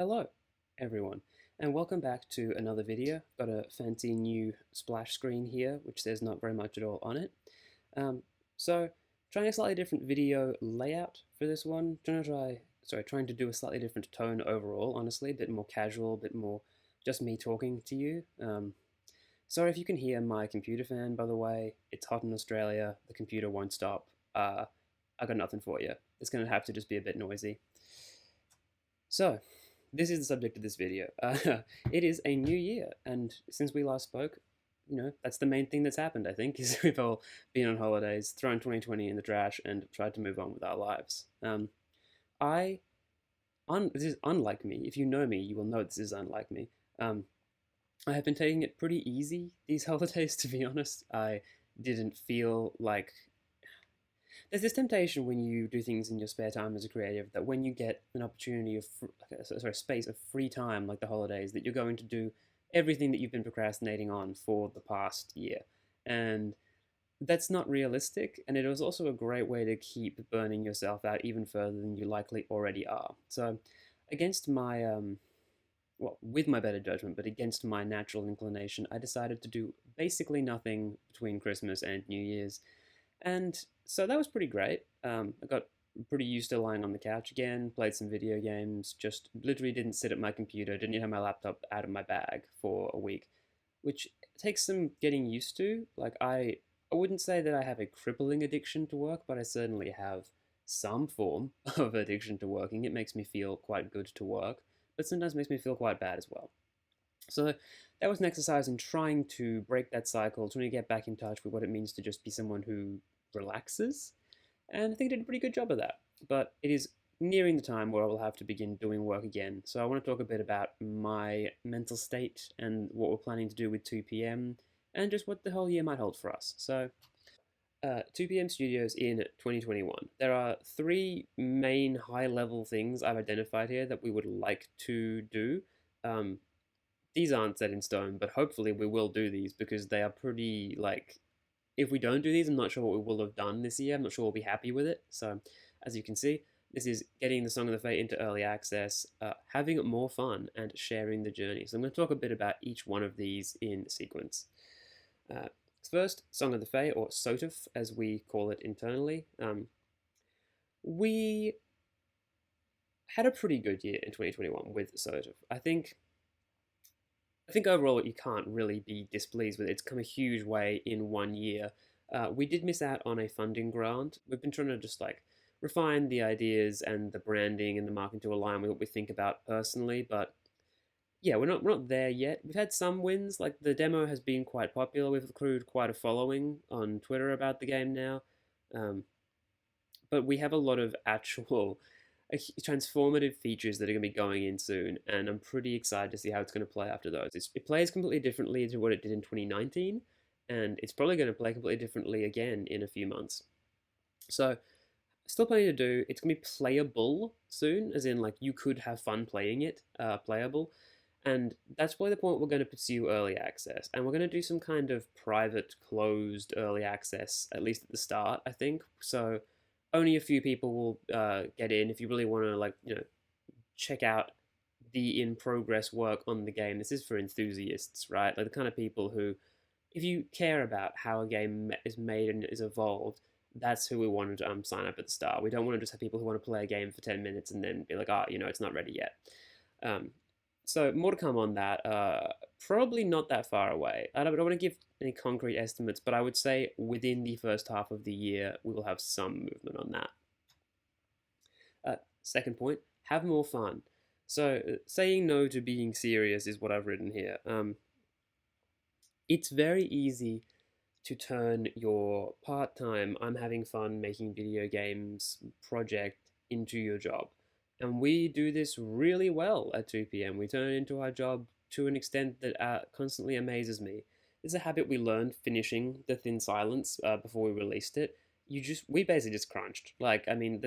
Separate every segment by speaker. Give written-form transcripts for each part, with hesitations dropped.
Speaker 1: Hello, everyone, and welcome back to another video. Got a fancy new splash screen here, which says not very much at all on it. Um, so, trying a slightly different video layout for this one. Trying to do a slightly different tone overall, honestly, a bit more casual, a bit more just me talking to you. Sorry if you can hear my computer fan, by the way. It's hot in Australia, the computer won't stop. I got nothing for you. It's going to have to just be a bit noisy. So, this is the subject of this video. It is a new year, and since we last spoke, that's the main thing that's happened, I think, is we've all been on holidays, thrown 2020 in the trash, and tried to move on with our lives. I, this is unlike me. If you know me, you will know this is unlike me. I have been taking it pretty easy these holidays, to be honest. I didn't feel like there's this temptation when you do things in your spare time as a creative that when you get an opportunity of space of free time like the holidays, that you're going to do everything that you've been procrastinating on for the past year, and that's not realistic. And it was also a great way to keep burning yourself out even further than you likely already are. So against my with my better judgment, but against my natural inclination, I decided to do basically nothing between Christmas and New Year's. And so that was pretty great. I got pretty used to lying on the couch again, played some video games, just literally didn't sit at my computer, didn't have my laptop out of my bag for a week, which takes some getting used to. Like, I wouldn't say that I have a crippling addiction to work, but I certainly have some form of addiction to working. It makes me feel quite good to work, but sometimes makes me feel quite bad as well. So that was an exercise in trying to break that cycle, trying to get back in touch with what it means to just be someone who relaxes. And I think I did a pretty good job of that. But it is nearing the time where I will have to begin doing work again. So I want to talk a bit about my mental state and what we're planning to do with 2PM and just what the whole year might hold for us. So 2PM Studios in 2021. There are three main high-level things I've identified here that we would like to do. These aren't set in stone, but hopefully we will do these because they are pretty, like, if we don't do these, I'm not sure what we will have done this year. I'm not sure we'll be happy with it. So, as you can see, this is getting the Song of the Fae into early access, having more fun, and sharing the journey. So I'm going to talk a bit about each one of these in sequence. First, Song of the Fae, or SoTF, as we call it internally. We had a pretty good year in 2021 with SoTF. I think overall you can't really be displeased with it. It's come a huge way in 1 year. We did miss out on a funding grant. We've been trying to just like refine the ideas and the branding and the marketing to align with what we think about personally, but yeah, we're not there yet. We've had some wins, like the demo has been quite popular. We've accrued quite a following on Twitter about the game now. But we have a lot of actual transformative features that are going to be going in soon, and I'm pretty excited to see how it's going to play after those. It plays completely differently to what it did in 2019, and it's probably going to play completely differently again in a few months. So, still plenty to do. It's going to be playable soon, as in, like, you could have fun playing it, playable. And that's probably the point we're going to pursue early access. And we're going to do some kind of private, closed early access, at least at the start, I think. So only a few people will get in. If you really want to, like, check out the in-progress work on the game. This is for enthusiasts, right? Like the kind of people who, if you care about how a game is made and is evolved, that's who we want to sign up at the start. We don't want to just have people who want to play a game for 10 minutes and then be like, it's not ready yet. So more to come on that. Probably not that far away. I don't want to give any concrete estimates, but I would say within the first half of the year, we will have some movement on that. Second point, have more fun. So saying no to being serious is what I've written here. It's very easy to turn your part-time, I'm having fun making video games project into your job. And we do this really well at 2PM. We turn it into our job to an extent that constantly amazes me. It's a habit we learned finishing The Thin Silence before we released it. We basically just crunched. Like, I mean,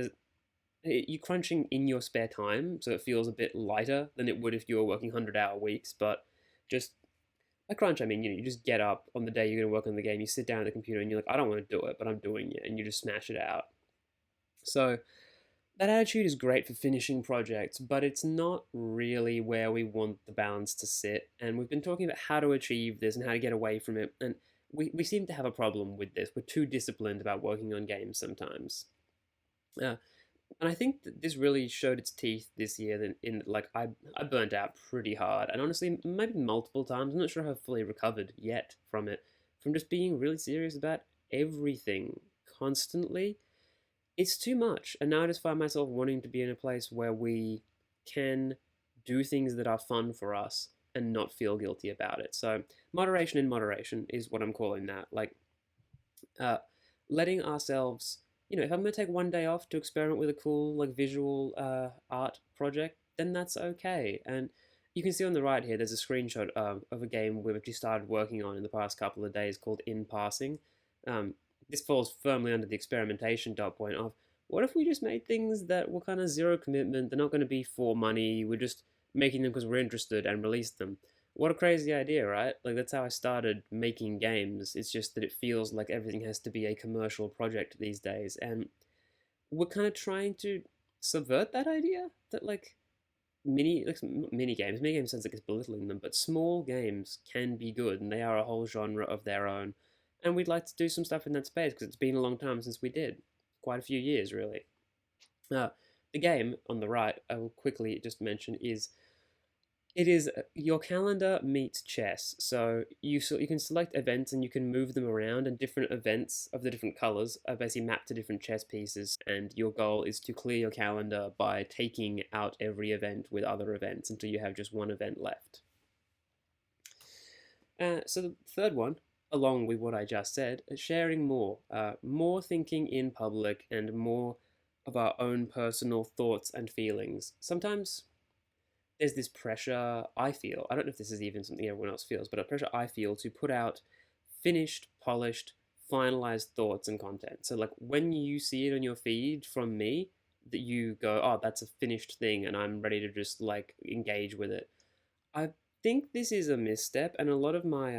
Speaker 1: you're crunching in your spare time, so it feels a bit lighter than it would if you were working 100-hour weeks, but just by crunch, I mean, you just get up on the day you're going to work on the game, you sit down at the computer and you're like, I don't want to do it, but I'm doing it, and you just smash it out. So that attitude is great for finishing projects, but it's not really where we want the balance to sit. And we've been talking about how to achieve this and how to get away from it. And we seem to have a problem with this. We're too disciplined about working on games sometimes. Uh, and I think that this really showed its teeth this year. In like I burnt out pretty hard, and honestly, maybe multiple times. I'm not sure if I've fully recovered yet from it, from just being really serious about everything constantly. It's too much, and now I just find myself wanting to be in a place where we can do things that are fun for us and not feel guilty about it. So moderation in moderation is what I'm calling that. Like uh, letting ourselves, if I'm going to take one day off to experiment with a cool like visual art project, then that's okay. And you can see on the right here, there's a screenshot of a game we've actually started working on in the past couple of days called In Passing. Um, this falls firmly under the experimentation dot point of what if we just made things that were kind of zero commitment, they're not going to be for money, we're just making them because we're interested and release them. What a crazy idea, right? Like, that's how I started making games. It's just that it feels like everything has to be a commercial project these days. And we're kind of trying to subvert that idea that, like, mini games sounds like it's belittling them, but small games can be good and they are a whole genre of their own. And we'd like to do some stuff in that space because it's been a long time since we did. Quite a few years, really. Uh, the game on the right, I will quickly just mention, is it is your calendar meets chess. So you can select events and you can move them around, and different events of the different colors are basically mapped to different chess pieces. And your goal is to clear your calendar by taking out every event with other events until you have just one event left. So the third one, along with what I just said, is sharing more, more thinking in public, and more of our own personal thoughts and feelings. Sometimes there's this pressure I feel. I don't know if this is even something everyone else feels, but a pressure I feel to put out finished, polished, finalized thoughts and content. So like when you see it on your feed from me, that you go, oh, that's a finished thing, and I'm ready to just like engage with it. I think this is a misstep, and a lot of my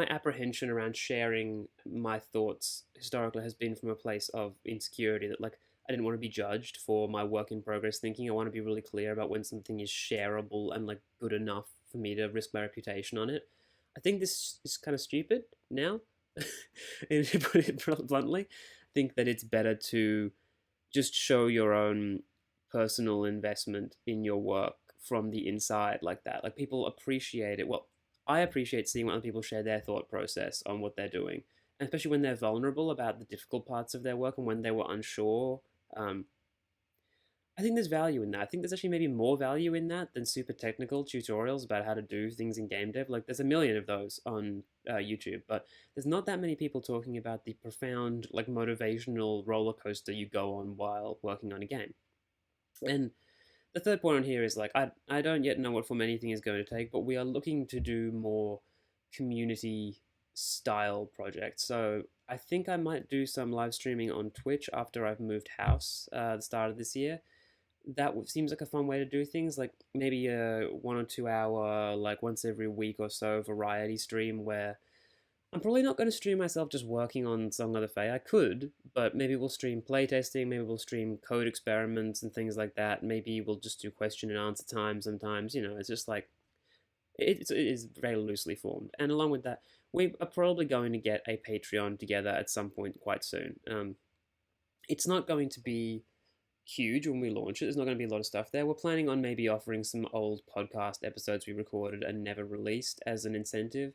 Speaker 1: apprehension around sharing my thoughts historically has been from a place of insecurity that like I didn't want to be judged for my work in progress thinking. I want to be really clear about when something is shareable and like good enough for me to risk my reputation on it. I think this is kind of stupid now. And to put it bluntly, I think that it's better to just show your own personal investment in your work from the inside like that. Like people appreciate it. Well, I appreciate seeing when other people share their thought process on what they're doing, and especially when they're vulnerable about the difficult parts of their work and when they were unsure. Um, I think there's value in that. I think there's actually maybe more value in that than super technical tutorials about how to do things in game dev. Like there's a million of those on YouTube, but there's not that many people talking about the profound, like motivational roller coaster you go on while working on a game. And the third point on here is like I don't yet know what form anything is going to take, but we are looking to do more community style projects. So I think I might do some live streaming on Twitch after I've moved house at the start of this year. That seems like a fun way to do things, like maybe a 1 or 2 hour, like once every week or so, variety stream where I'm probably not going to stream myself just working on Song of the Fae. I could, but maybe we'll stream playtesting, maybe we'll stream code experiments and things like that. Maybe we'll just do question and answer time sometimes. It's just like, it is very loosely formed. And along with that, we are probably going to get a Patreon together at some point quite soon. It's not going to be huge when we launch it. There's not going to be a lot of stuff there. We're planning on maybe offering some old podcast episodes we recorded and never released as an incentive.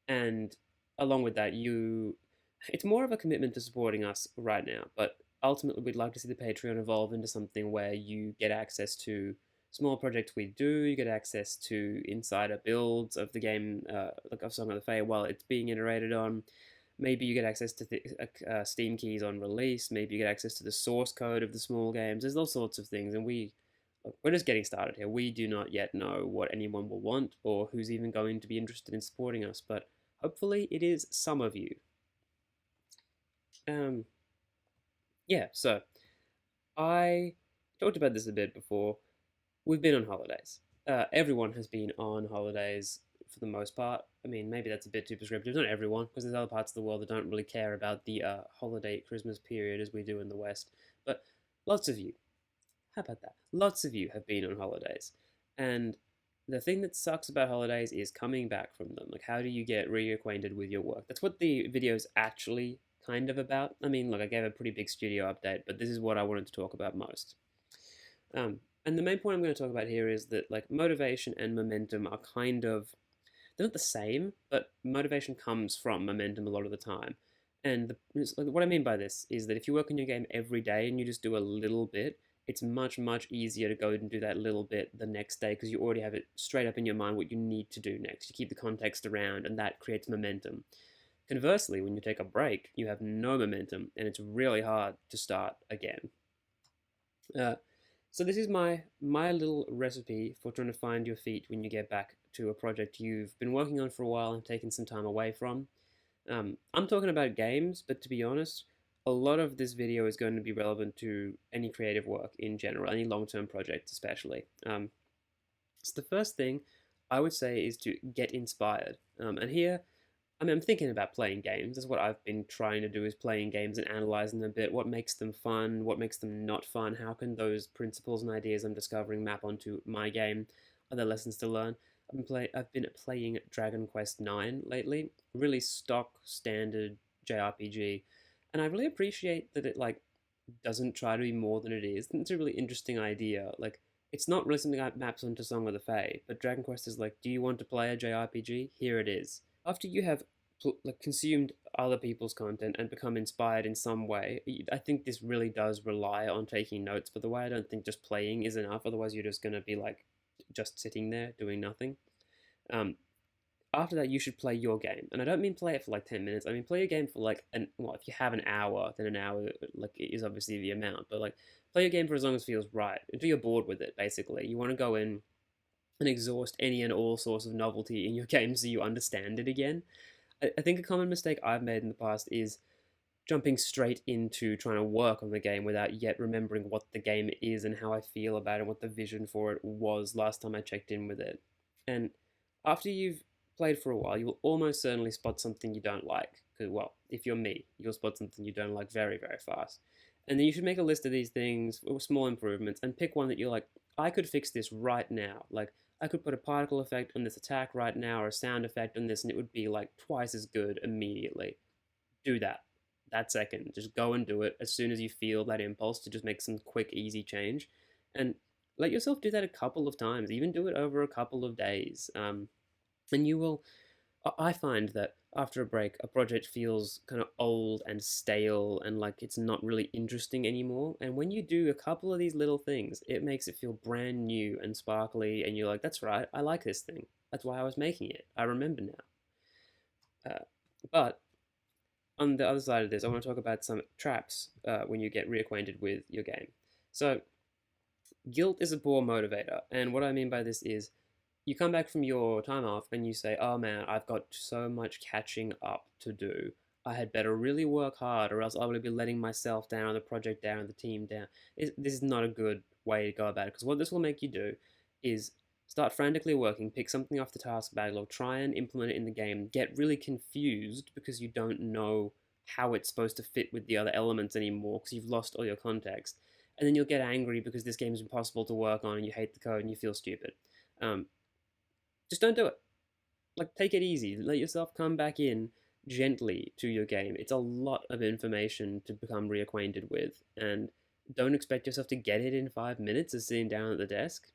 Speaker 1: And along with that, it's more of a commitment to supporting us right now, but ultimately we'd like to see the Patreon evolve into something where you get access to small projects we do, you get access to insider builds of the game, like of Song of the Fae while it's being iterated on. Maybe you get access to Steam keys on release. Maybe you get access to the source code of the small games. There's all sorts of things, and we're just getting started here. We do not yet know what anyone will want or who's even going to be interested in supporting us, but hopefully it is some of you. Yeah, so I talked about this a bit before. We've been on holidays. Everyone has been on holidays for the most part. I mean, maybe that's a bit too prescriptive. Not everyone, because there's other parts of the world that don't really care about the holiday Christmas period as we do in the West. But Lots of you, how about that? Lots of you have been on holidays. And the thing that sucks about holidays is coming back from them. Like, how do you get reacquainted with your work? That's what the video is actually kind of about. I mean, look, I gave a pretty big studio update, but this is what I wanted to talk about most. And the main point I'm going to talk about here is that, like, motivation and momentum are kind of, they're not the same, but motivation comes from momentum a lot of the time. And what I mean by this is that if you work on your game every day and you just do a little bit, it's much, much easier to go and do that little bit the next day because you already have it straight up in your mind what you need to do next. You keep the context around, and that creates momentum. Conversely, when you take a break, you have no momentum, and it's really hard to start again. Uh, so this is my little recipe for trying to find your feet when you get back to a project you've been working on for a while and taken some time away from. I'm talking about games, but to be honest, a lot of this video is going to be relevant to any creative work in general, any long-term projects especially. So the first thing I would say is to get inspired. And here, I mean, I'm thinking about playing games. That's what I've been trying to do, is playing games and analyzing them a bit. What makes them fun? What makes them not fun? How can those principles and ideas I'm discovering map onto my game? Are there lessons to learn? I've been playing Dragon Quest IX lately. Really stock standard JRPG, and I really appreciate that it like doesn't try to be more than it is. It's a really interesting idea. Like, it's not really something that maps onto Song of the Fae, but Dragon Quest is like, do you want to play a JRPG? Here it is. After you have like consumed other people's content and become inspired in some way, I think this really does rely on taking notes. By the way, I don't think just playing is enough. Otherwise, you're just going to be like just sitting there doing nothing. Um, After that, you should play your game, and I don't mean play it for like 10 minutes. I mean play your game for like if you have an hour, then an hour like is obviously the amount. But like play your game for as long as it feels right until you're bored with it. Basically, you want to go in and exhaust any and all sorts of novelty in your game so you understand it again. I think a common mistake I've made in the past is jumping straight into trying to work on the game without yet remembering what the game is and how I feel about it and what the vision for it was last time I checked in with it. And after you've played for a while, you will almost certainly spot something you don't like. Because, well, if you're me, you'll spot something you don't like very, very fast. And then you should make a list of these things, or small improvements, and pick one that you're like, I could fix this right now. Like, I could put a particle effect on this attack right now, or a sound effect on this, and it would be like twice as good immediately. Do that second. Just go and do it as soon as you feel that impulse to just make some quick, easy change. And let yourself do that a couple of times, even do it over a couple of days. And you will, I find that after a break, a project feels kind of old and stale and like it's not really interesting anymore. And when you do a couple of these little things, it makes it feel brand new and sparkly. And you're like, that's right, I like this thing. That's why I was making it. I remember now. But on the other side of this, I want to talk about some traps when you get reacquainted with your game. So, guilt is a poor motivator. And what I mean by this is you come back from your time off and you say, oh man, I've got so much catching up to do. I had better really work hard, or else I will be letting myself down, the project down, the team down. This is not a good way to go about it, because what this will make you do is start frantically working, pick something off the task backlog, try and implement it in the game, get really confused because you don't know how it's supposed to fit with the other elements anymore because you've lost all your context. And then you'll get angry because this game is impossible to work on and you hate the code and you feel stupid. Um, just don't do it. Like, take it easy. Let yourself come back in gently to your game. It's a lot of information to become reacquainted with, and don't expect yourself to get it in 5 minutes of sitting down at the desk.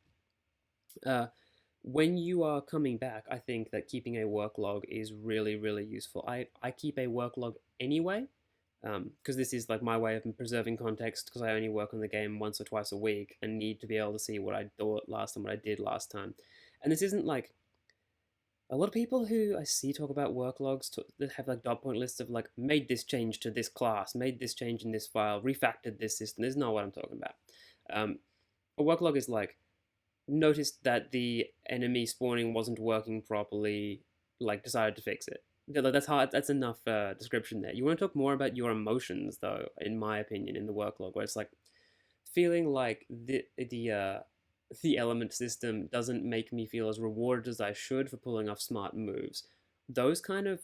Speaker 1: When you are coming back, I think that keeping a work log is really, really useful. I keep a work log anyway, because this is like my way of preserving context, because I only work on the game once or twice a week and need to be able to see what I thought last time, what I did last time. And this isn't like a lot of people who I see talk about work logs that have like dot point lists of like made this change to this class, made this change in this file, refactored this system. This is not what I'm talking about. A work log is like, noticed that the enemy spawning wasn't working properly, like decided to fix it. That's hard. That's enough description there. You want to talk more about your emotions, though, in my opinion, in the work log, where it's like feeling like the element system doesn't make me feel as rewarded as I should for pulling off smart moves. Those kind of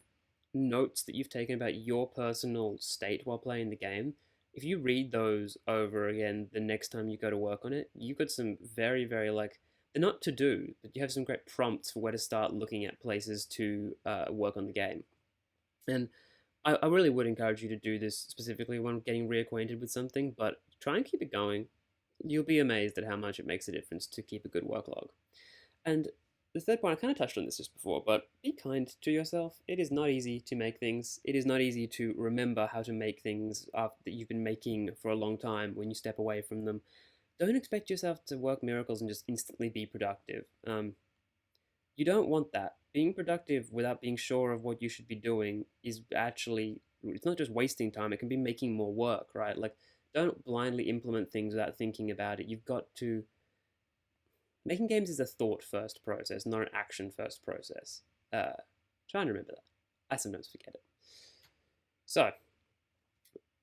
Speaker 1: notes that you've taken about your personal state while playing the game if you read those over again the next time you go to work on it, you've got some very, very like, they're not to do, but you have some great prompts for where to start looking at places to work on the game. And I really would encourage you to do this specifically when getting reacquainted with something, but try and keep it going. You'll be amazed at how much it makes a difference to keep a good work log. And the third point, I kind of touched on this just before, but be kind to yourself. It is not easy to make things. It is not easy to remember how to make things that you've been making for a long time when you step away from them. Don't expect yourself to work miracles and just instantly be productive. You don't want that. Being productive without being sure of what you should be doing is actually, it's not just wasting time, it can be making more work, right? Like, don't blindly implement things without thinking about it. You've got to, making games is a thought first process, not an action first process. Try and remember that. I sometimes forget it. So,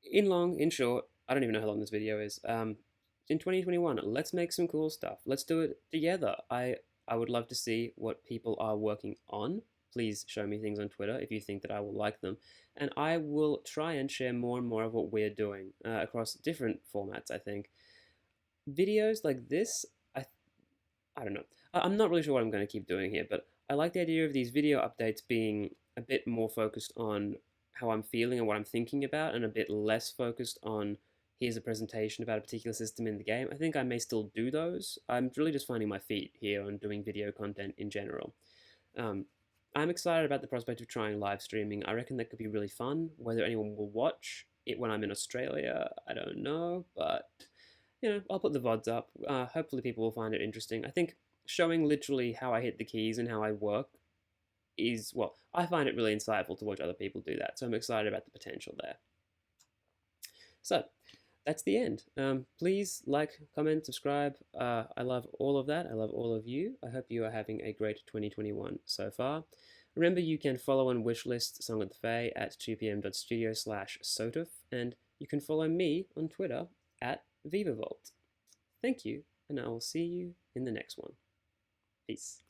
Speaker 1: in short, I don't even know how long this video is. In 2021, let's make some cool stuff. Let's do it together. I would love to see what people are working on. Please show me things on Twitter if you think that I will like them. And I will try and share more and more of what we're doing across different formats, I think. Videos like this, I don't know. I'm not really sure what I'm going to keep doing here, but I like the idea of these video updates being a bit more focused on how I'm feeling and what I'm thinking about, and a bit less focused on here's a presentation about a particular system in the game. I think I may still do those. I'm really just finding my feet here on doing video content in general. I'm excited about the prospect of trying live streaming. I reckon that could be really fun. Whether anyone will watch it when I'm in Australia, I don't know, but you know, I'll put the VODs up. Hopefully people will find it interesting. I think showing literally how I hit the keys and how I work is, well, I find it really insightful to watch other people do that, so I'm excited about the potential there. So, that's the end. Please like, comment, subscribe. I love all of that. I love all of you. I hope you are having a great 2021 so far. Remember, you can follow and wishlist Song of the Fae at 2pm.studio/SoTF, and you can follow me on Twitter at VivaVolt. Thank you, and I will see you in the next one. Peace.